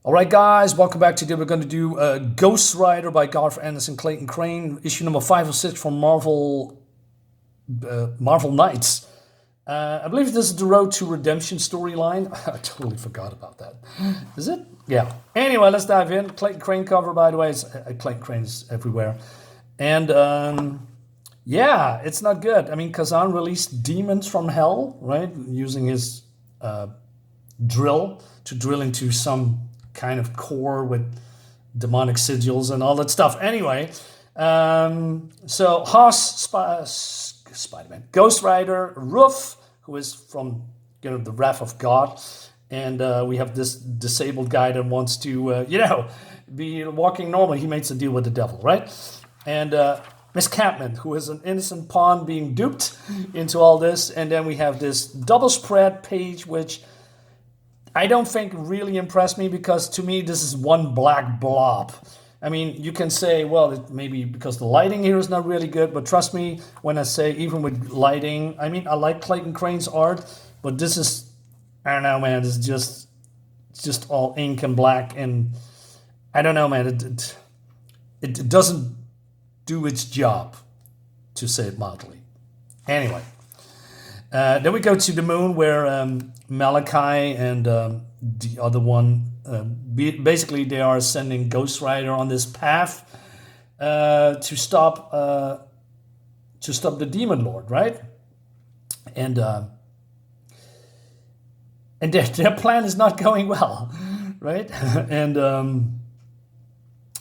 All right, guys, welcome back. Today we're going to do Ghost Rider by GARTH ENNIS and CLAYTON CRAIN, issue number 5 or 6 from Marvel Knights. I believe this is the Road to Redemption storyline. I totally forgot about that. Is it? Yeah. Anyway, let's dive in. CLAYTON CRAIN cover, by the way. CLAYTON CRAIN is everywhere. And yeah, it's not good. I mean, Kazaan released demons from hell, right? Using his drill to drill into some kind of core with demonic sigils and all that stuff. Anyway, so Haas, Spider-Man, Ghost Rider, Roof, who is from the Wrath of God, and we have this disabled guy that wants to be walking normal. He makes a deal with the devil, right? And Miss Catman, who is an innocent pawn being duped into all this, and then we have this double spread page, which I don't think really impressed me, because to me this is one black blob. I mean, you can say, well, it maybe because the lighting here is not really good, but trust me when I say even with lighting, I mean, I like CLAYTON CRAIN's art, but this is, I don't know, man, it's just all ink and black, and I don't know, man, it doesn't do its job, to say it mildly. Anyway, then we go to the moon, where Malachi and the other one, basically they are sending Ghost Rider on this path to stop the Demon Lord, right? And their plan is not going well, right? And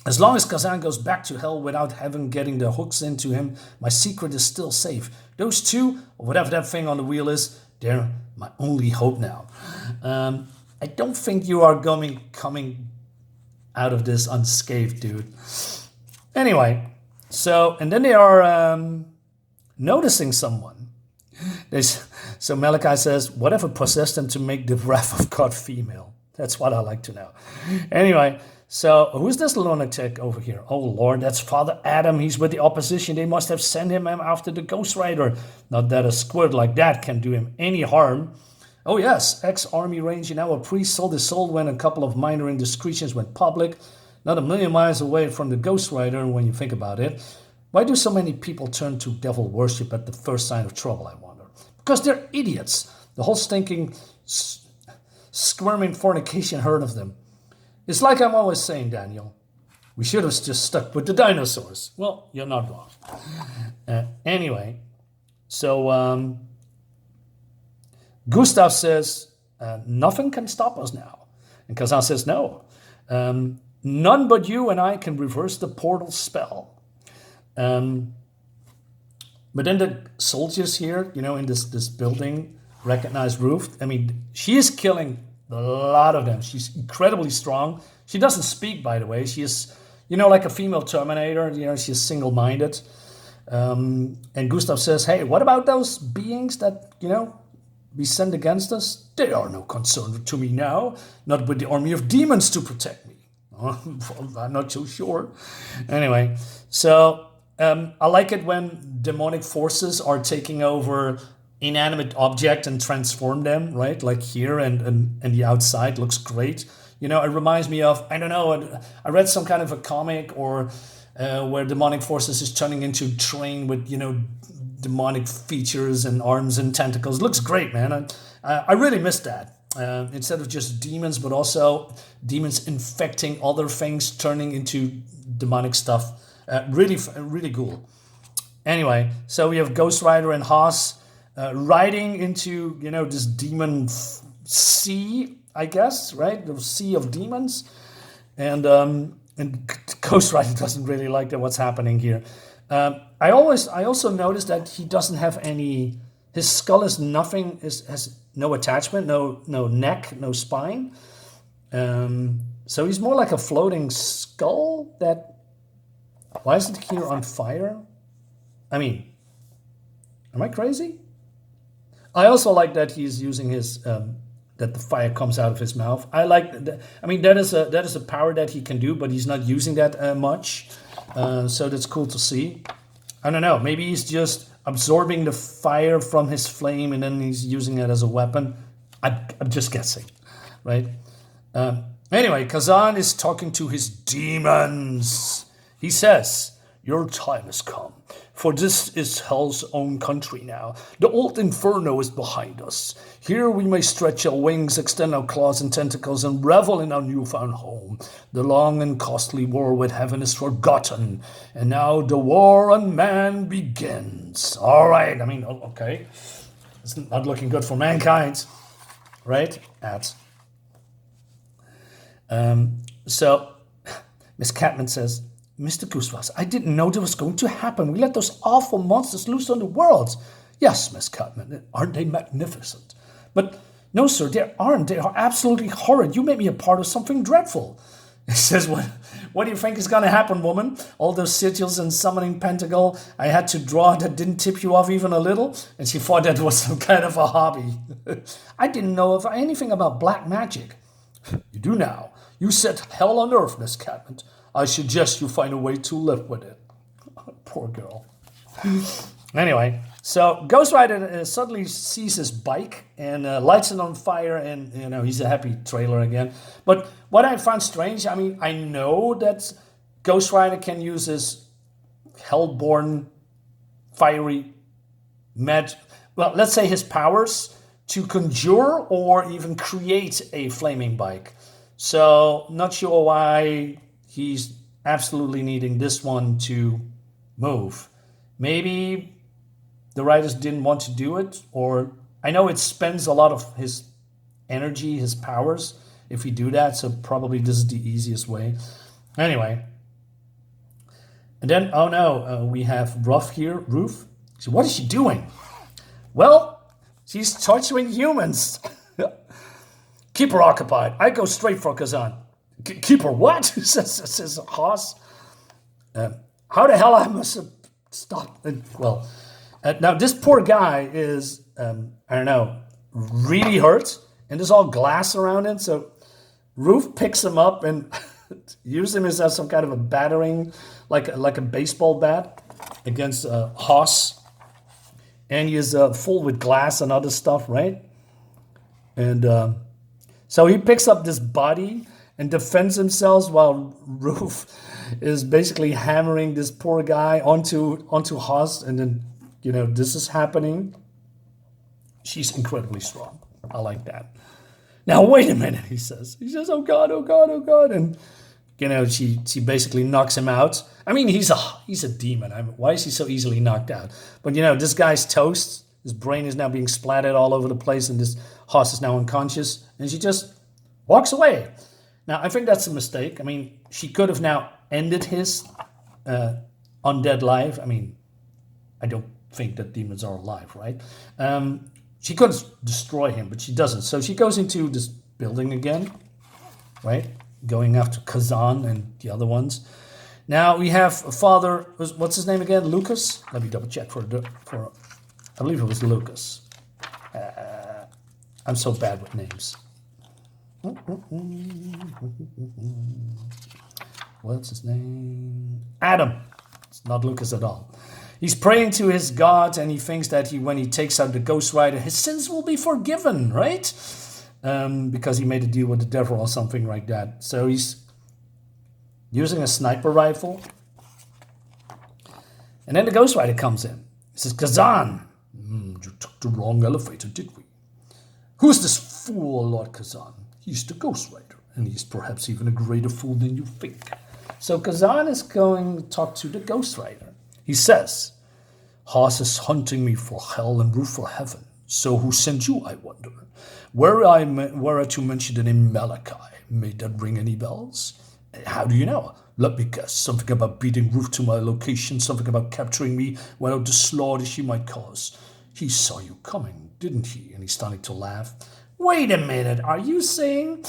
as long as Kazaan goes back to hell without having getting the hooks into him, my secret is still safe. Those two, or whatever that thing on the wheel is, they're my only hope now. I don't think you are coming out of this unscathed, dude. Anyway, so, and then they are noticing someone. So Malachi says, whatever possessed them to make the Wrath of God female? That's what I like to know. Anyway, so who's this lunatic over here? Oh Lord, that's Father Adam. He's with the opposition. They must have sent him after the Ghost Rider. Not that a squirt like that can do him any harm. Oh yes, ex-army ranger, now a priest, sold his soul when a couple of minor indiscretions went public. Not a million miles away from the Ghost Rider when you think about it. Why do so many people turn to devil worship at the first sign of trouble, I wonder? Because they're idiots. The whole stinking, squirming fornication herd of them. It's like I'm always saying, Daniel, we should have just stuck with the dinosaurs. Well, you're not wrong. Anyway, so Gustav says, nothing can stop us now. And Kazaan says, no. None but you and I can reverse the portal spell. But then the soldiers here, in this building, recognized Ruth. I mean, she is killing a lot of them. She's incredibly strong. She doesn't speak, by the way. She is, like a female Terminator. She's single-minded. And Gustav says, hey, what about those beings that, we send against us? They are no concern to me now. Not with the army of demons to protect me. I'm not so sure. Anyway, so I like it when demonic forces are taking over inanimate object and transform them, right? Like here and the outside looks great. It reminds me of, I don't know, I read some kind of a comic or where demonic forces is turning into train with, demonic features and arms and tentacles. Looks great, man. I really missed that. Instead of just demons, but also demons infecting other things, turning into demonic stuff. Really, really cool. Anyway, so we have Ghost Rider and Haas riding into, this demon sea, I guess, right? The sea of demons. And Ghost Rider doesn't really like that what's happening here. I also noticed that he doesn't have any, his skull is nothing, has no attachment, no neck, no spine. So he's more like a floating skull that, why is it here on fire? I mean, am I crazy? I also like that he's using his, that the fire comes out of his mouth. I like that. I mean, that is a power that he can do, but he's not using that much. So that's cool to see. I don't know. Maybe he's just absorbing the fire from his flame and then he's using it as a weapon. I'm just guessing, right? Anyway, Kazaan is talking to his demons. He says, your time has come, for this is Hell's own country now. The old Inferno is behind us. Here we may stretch our wings, extend our claws and tentacles, and revel in our newfound home. The long and costly war with heaven is forgotten, and now the war on man begins. All right, I mean, okay. It's not looking good for mankind, right? So Miss Catman says, Mr. Guswas, I didn't know this was going to happen. We let those awful monsters loose on the world. Yes, Miss Catman, aren't they magnificent? But no, sir, they aren't. They are absolutely horrid. You made me a part of something dreadful. He says, what do you think is going to happen, woman? All those sigils and summoning pentacle I had to draw that didn't tip you off even a little? And she thought that was some kind of a hobby. I didn't know of anything about black magic. You do now. You set hell on earth, Miss Catman. I suggest you find a way to live with it. Poor girl. Anyway, so Ghost Rider suddenly sees his bike and lights it on fire, and he's a happy trailer again. But what I find strange, I mean, I know that Ghost Rider can use his hellborn, fiery magic. Well, let's say his powers to conjure or even create a flaming bike. So not sure why he's absolutely needing this one to move. Maybe the writers didn't want to do it, or I know it spends a lot of his energy, his powers, if we do that, so probably this is the easiest way. Anyway. And then, oh no, we have Ruff here, Roof. So what is she doing? Well, she's torturing humans. Keep her occupied. I go straight for Kazaan. Keep her what? says Haas. How the hell I must have stopped? Well, now this poor guy is, I don't know, really hurt. And there's all glass around him. So Roof picks him up and uses him as some kind of a battering, like a baseball bat against Haas. And he is full with glass and other stuff, right? And so he picks up this body and defends himself while Roof is basically hammering this poor guy onto Haas. And then, this is happening. She's incredibly strong. I like that. Now, wait a minute, he says. He says, oh, God, oh, God, oh, God. And, she basically knocks him out. I mean, he's a demon. Why is he so easily knocked out? But, this guy's toast. His brain is now being splattered all over the place, and this Haas is now unconscious. And she just walks away. Now, I think that's a mistake. I mean, she could have now ended his undead life. I mean, I don't think that demons are alive, right? She could destroy him, but she doesn't. So she goes into this building again, right? Going after Kazaan and the other ones. Now we have Father, what's his name again? Lucas? Let me double check for I believe it was Lucas. I'm so bad with names. What's his name? Adam. It's not Lucas at all. He's praying to his God, and he thinks that when he takes out the Ghost Rider, his sins will be forgiven, right? Because he made a deal with the devil or something like that. So he's using a sniper rifle. And then the Ghost Rider comes in. He says, Kazaan, you took the wrong elevator, did we? Who's this fool, Lord Kazaan? He's the Ghost Rider, and he's perhaps even a greater fool than you think. So Kazaan is going to talk to the Ghost Rider. He says, Haas is hunting me for hell and roof for heaven. So who sent you, I wonder? Were I to mention the name Malachi, may that ring any bells? How do you know? Let me guess. Something about beating Roof to my location, something about capturing me without the slaughter she might cause. He saw you coming, didn't he? And he's starting to laugh. Wait a minute, are you saying?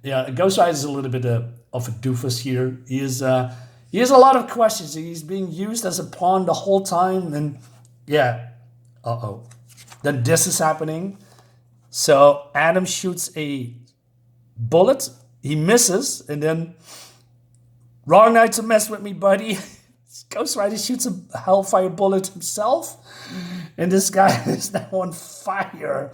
Yeah, Ghost Rider is a little bit of a doofus here. He has a lot of questions. He's being used as a pawn the whole time. And yeah, then this is happening. So Adam shoots a bullet. He misses. And then, wrong night to mess with me, buddy. Ghost Rider shoots a hellfire bullet himself. And this guy is now on fire.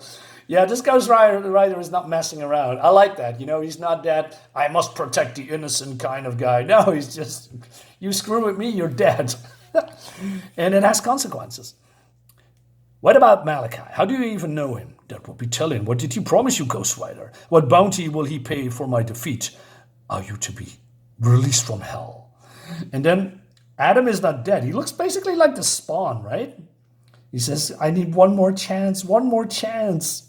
Yeah, this Ghost Rider is not messing around. I like that. You know, he's not that I must protect the innocent kind of guy. No, he's just, you screw with me, you're dead. And it has consequences. What about Malachi? How do you even know him? That would be telling. What did he promise you, Ghost Rider? What bounty will he pay for my defeat? Are you to be released from hell? And then Adam is not dead. He looks basically like the Spawn, right? He says, I need one more chance, one more chance.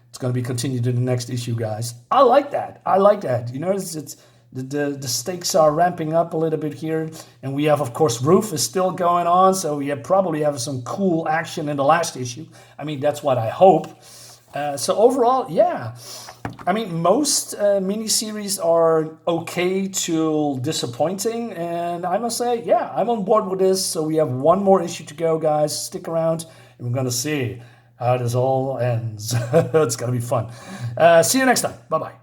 It's going to be continued in the next issue, guys. I like that. I like that. You know, it's the stakes are ramping up a little bit here. And we have, of course, Roof is still going on. So we probably have some cool action in the last issue. I mean, that's what I hope. So overall, yeah. I mean, most miniseries are okay to disappointing. And I must say, yeah, I'm on board with this. So we have one more issue to go, guys. Stick around. And we're going to see how this all ends. It's going to be fun. See you next time. Bye-bye.